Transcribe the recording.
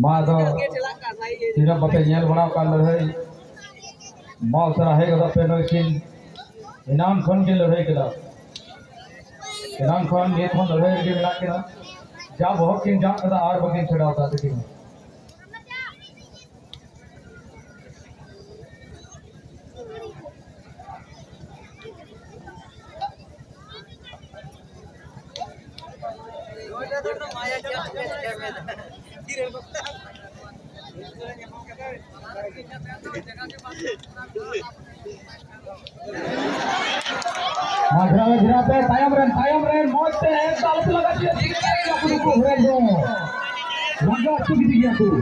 Madhav tidak pakai nyel बना कर लड़ाई मौसरा है कदा पे नोकिन इनाम खन के लड़ाई कदा इनाम खन ये खन लड़ाई के मिला के जब हॉकिन जा कदा आर बगिन छड़ा होता है team Madrasah pe tayam ren moj te ek dal lagi dia dikira aku dulu ren do laga tu gitu dia tu